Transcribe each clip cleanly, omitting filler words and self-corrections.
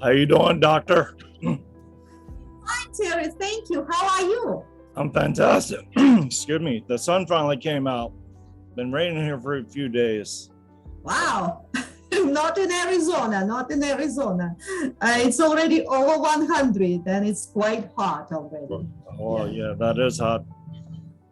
How you doing, doctor? Hi, Terry. Thank you. How are you? I'm fantastic. Excuse me. The sun finally came out. Been raining here for a few days. Wow. Not in Arizona, not in Arizona. It's already over 100 and it's quite hot already. Oh, yeah, that is hot.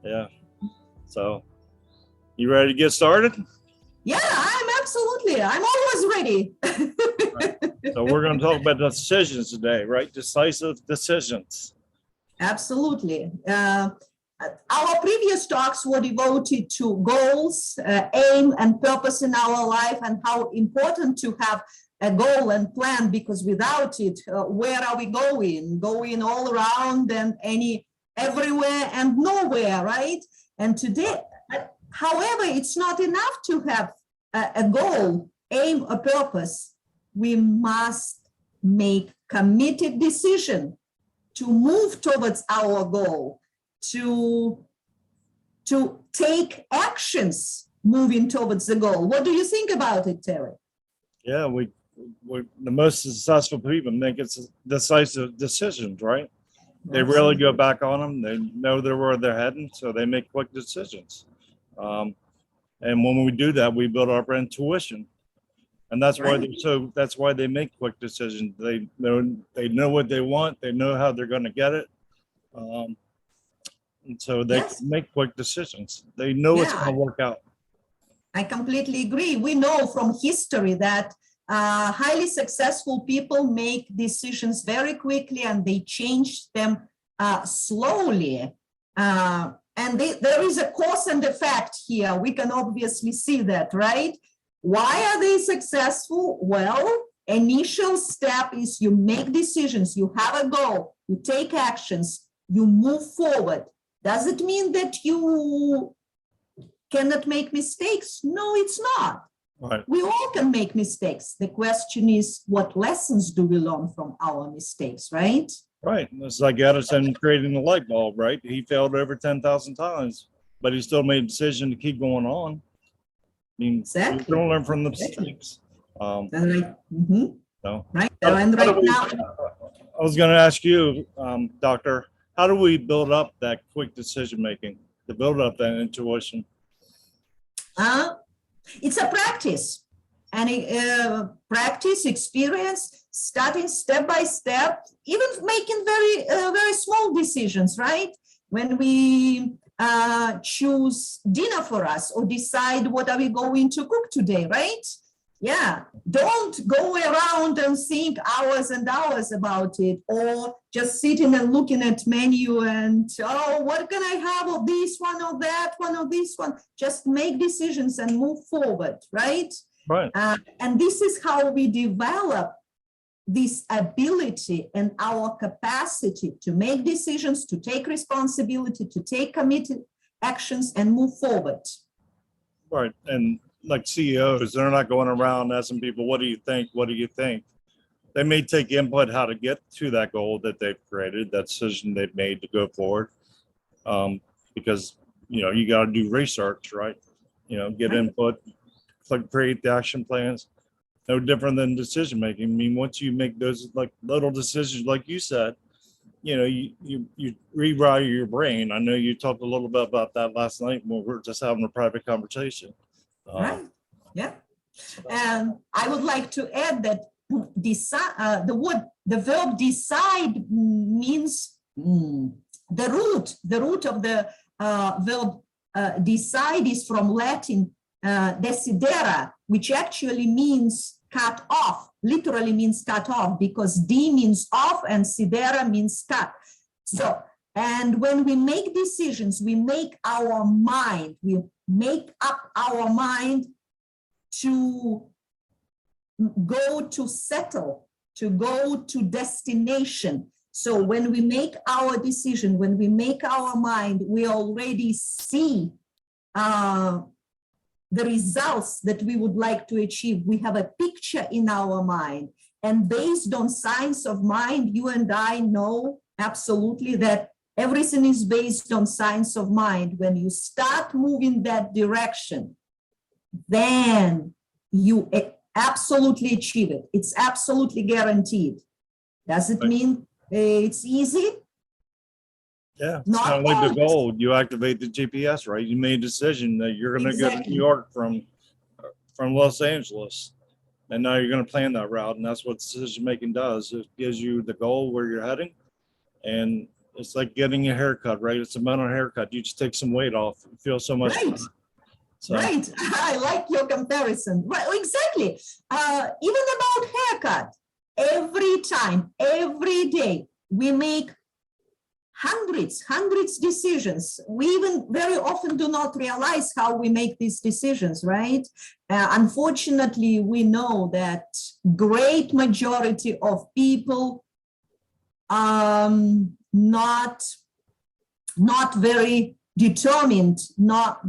Yeah. So, you ready to get started? Yeah, I'm always ready. Right. So, we're going to talk about decisions today, right? Decisive decisions. Absolutely. Our previous talks were devoted to goals, aim, and purpose in our life, and how important to have a goal and plan, because without it, where are we going? Going all around and everywhere and nowhere, right? And today, however, it's not enough to have a goal, aim, a purpose. We must make committed decision to move towards our goal, to take actions moving towards the goal. What do you think about it, Terry? Yeah, we the most successful people make decisive decisions, right? They really go back on them. They know where they're heading, so they make quick decisions. And when we do that, we build up our intuition, and that's why that's why they make quick decisions. They know what they want. They know how they're going to get it, and so they make quick decisions. They know it's going to work out. I completely agree. We know from history that highly successful people make decisions very quickly and they change them slowly. And there is a cause and effect here. We can obviously see that, right? Why are they successful? Well, initial step is you make decisions, you have a goal, you take actions, you move forward. Does it mean that you cannot make mistakes? No, it's not. Right. We all can make mistakes. The question is, what lessons do we learn from our mistakes, right? Right. It's like Edison creating the light bulb, right? He failed over 10,000 times, but he still made a decision to keep going on. I mean, exactly. You don't learn from the mistakes. So, right. Now, I was going to ask you, Doctor, how do we build up that quick decision making, to build up that intuition? It's a practice, and practice, experience, starting step by step, even making very small decisions, right? When we choose dinner for us or decide what are we going to cook today, right? Yeah, don't go around and think hours and hours about it, or just sitting and looking at menu and, oh, what can I have of this one or that one or this one? Just make decisions and move forward, right? Right. And this is how we develop this ability and our capacity to make decisions, to take responsibility, to take committed actions and move forward. Right. And like CEOs, they're not going around asking people, what do you think? What do you think? They may take input how to get to that goal that they've created, that decision they've made to go forward. Because, you got to do research, right? Get input, create the action plans. No different than decision making. I mean, once you make those like little decisions, like you said, you rewire your brain. I know you talked a little bit about that last night when we were just having a private conversation. Right. Yeah. And I would like to add that the verb decide means the root of the verb decide is from Latin desidera, which actually means cut off, literally means cut off, because de means off and sidera means cut. So, and when we make decisions, we make our mind, we make up our mind to go to settle, to go to destination. So when we make our decision, when we make our mind, we already see the results that we would like to achieve. We have a picture in our mind. And based on science of mind, you and I know absolutely that everything is based on science of mind. When you start moving that direction, then you absolutely achieve it. It's absolutely guaranteed. Does it mean it's easy? Yeah, it's Not kind of like the always. goal. You activate the GPS, right? You made a decision that you're going to go to Exactly. New York from Los Angeles, and now you're going to plan that route, and that's what decision making does. It gives you the goal where you're heading, and it's like getting a haircut, right? It's a mental haircut. You just take some weight off. You feel so much Right. better. So, Right. I like your comparison. Right. Exactly. Even about haircut, every time, every day, we make hundreds decisions. We even very often do not realize how we make these decisions, right? Unfortunately, we know that great majority of people not very determined,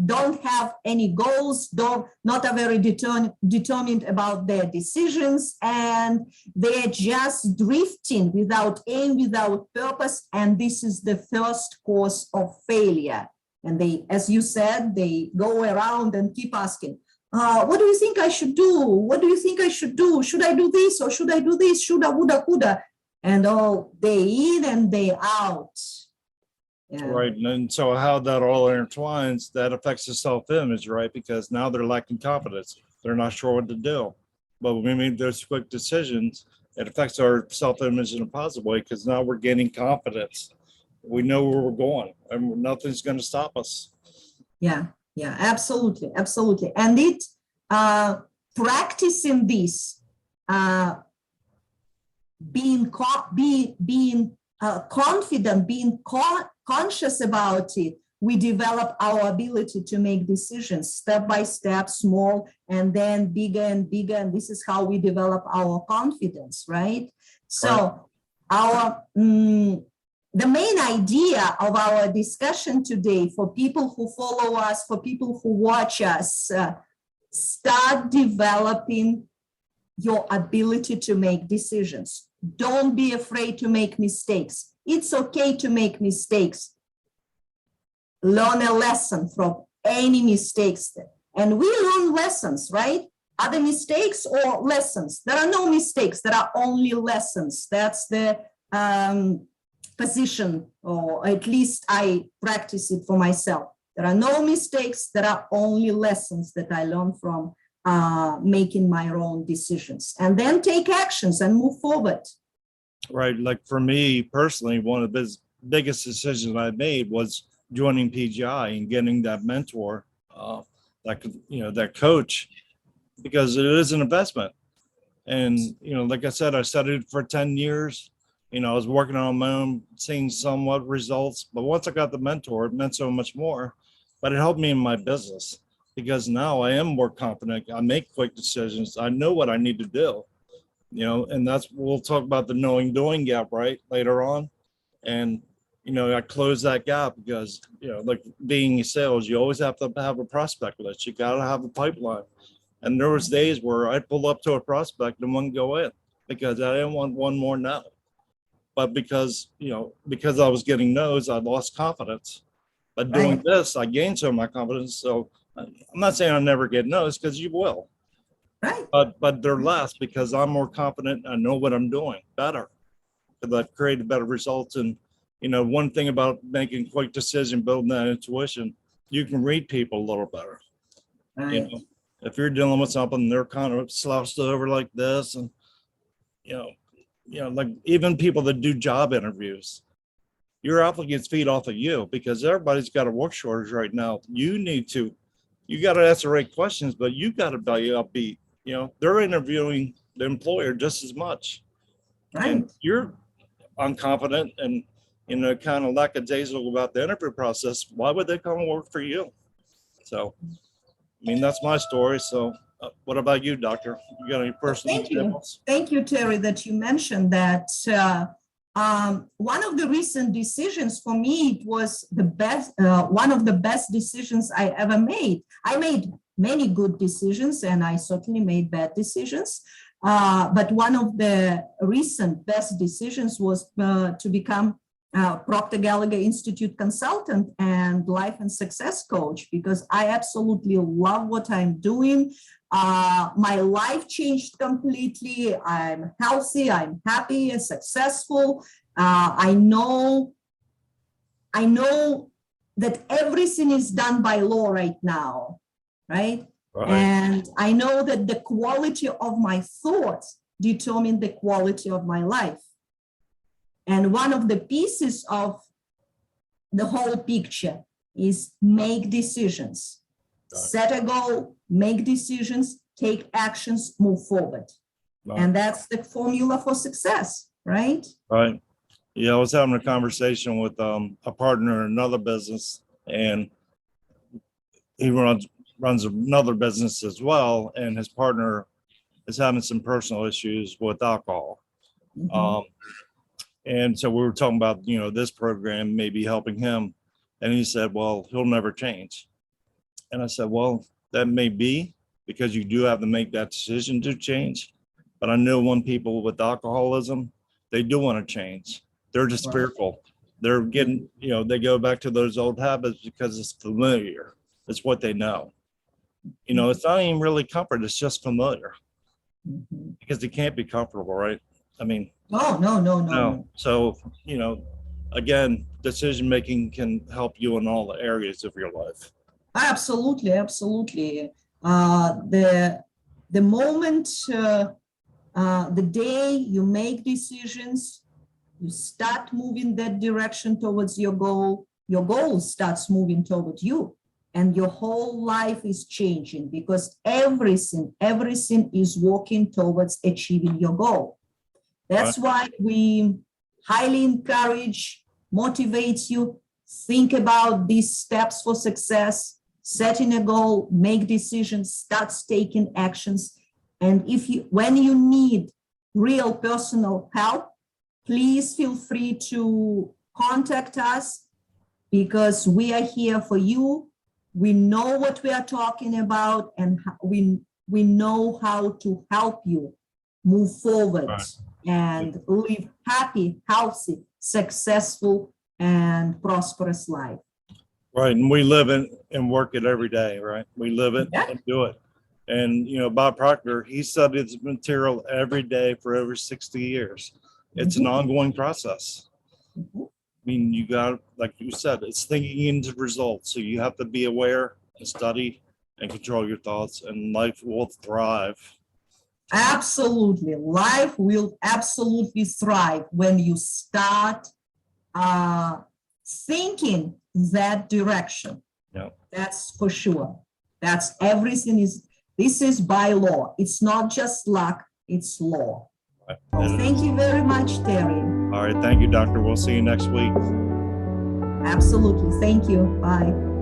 don't have any goals, not are very determined about their decisions, and they're just drifting without aim, without purpose, and this is the first cause of failure. And they, as you said, they go around and keep asking, what do you think I should do? What do you think I should do? Should I do this or should I do this? Shoulda, woulda, coulda. And day in and day out. Yeah. right. And so how that all intertwines, that affects the self-image, right? Because now they're lacking confidence. They're not sure what to do. But when we make those quick decisions, it affects our self-image in a positive way because now we're gaining confidence. We know where we're going and nothing's going to stop us. Yeah, absolutely. And it practicing this, being confident, being conscious about it, we develop our ability to make decisions step by step, small, and then bigger and bigger. And this is how we develop our confidence, right? So the main idea of our discussion today, for people who follow us, for people who watch us, start developing your ability to make decisions. Don't be afraid to make mistakes. It's okay to make mistakes. Learn a lesson from any mistakes. And we learn lessons, right? Are there mistakes or lessons? There are no mistakes. There are only lessons. That's the position, or at least I practice it for myself. There are no mistakes. There are only lessons that I learn from making my own decisions, and then take actions and move forward. Right. Like for me personally, one of the biggest decisions I made was joining PGI and getting that mentor, that coach, because it is an investment. And, like I said, I studied for 10 years. I was working on my own, seeing somewhat results. But once I got the mentor, it meant so much more. But it helped me in my business because now I am more confident. I make quick decisions. I know what I need to do, and we'll talk about the knowing doing gap, right, later on. And, I close that gap because, like being in sales, you always have to have a prospect list. You got to have a pipeline. And there was days where I'd pull up to a prospect and wouldn't go in because I didn't want one more no. But because I was getting no's, I lost confidence. But doing this, I gained some of my confidence. So I'm not saying I'll never get no's, because you will. Right. But they're less because I'm more confident. I know what I'm doing better because I've created better results. And, one thing about making quick decision, building that intuition, you can read people a little better. Right. If you're dealing with something, they're kind of slouched over like this, and, like even people that do job interviews, your applicants feed off of you because everybody's got a work shortage right now. You got to ask the right questions, but you got to be upbeat. They're interviewing the employer just as much. Right. And you're unconfident and, kind of lackadaisical about the interview process. Why would they come and work for you? So, that's my story. So what about you, doctor? You got any personal examples? Thank you, Terry, that you mentioned that. One of the recent decisions for me, it was the best, one of the best decisions I ever made. I made many good decisions and I certainly made bad decisions. But one of the recent best decisions was to become Proctor Gallagher Institute consultant and life and success coach, because I absolutely love what I'm doing. My life changed completely. I'm healthy, I'm happy and successful. I know that everything is done by law right now, right? Right. And I know that the quality of my thoughts determine the quality of my life. And one of the pieces of the whole picture is make decisions, set a goal, make decisions, take actions, move forward. Right. And that's the formula for success, right? Right. Yeah, I was having a conversation with a partner in another business, and he runs another business as well, and his partner is having some personal issues with alcohol. Mhm. And so we were talking about, this program may be helping him. And he said, well, he'll never change. And I said, well, that may be because you do have to make that decision to change. But I know when people with alcoholism, they do want to change. They're just Right. fearful. They're getting, they go back to those old habits because it's familiar. It's what they know. It's not even really comfort. It's just familiar Mhm. because they can't be comfortable, right? I mean, Oh, no. So, again, decision making can help you in all the areas of your life. Absolutely. The moment, the day you make decisions, you start moving that direction towards your goal starts moving toward you, and your whole life is changing because everything is working towards achieving your goal. That's why we highly encourage, motivate you, think about these steps for success, setting a goal, make decisions, start taking actions. And when you need real personal help, please feel free to contact us because we are here for you. We know what we are talking about, and we know how to help you move forward. Right. And live happy, healthy, successful, and prosperous life. Right. And we live it and work it every day, right? We live it and do it. And, Bob Proctor, he studied this material every day for over 60 years. It's an ongoing process. I mean, you got, like you said, it's thinking into results. So you have to be aware and study and control your thoughts, and life will thrive. Absolutely. Life will absolutely thrive when you start thinking that direction. Yeah. That's for sure. That's everything this is by law. It's not just luck, it's law. Right. Well, thank you very much, Terry. All right. Thank you, Doctor. We'll see you next week. Absolutely. Thank you. Bye.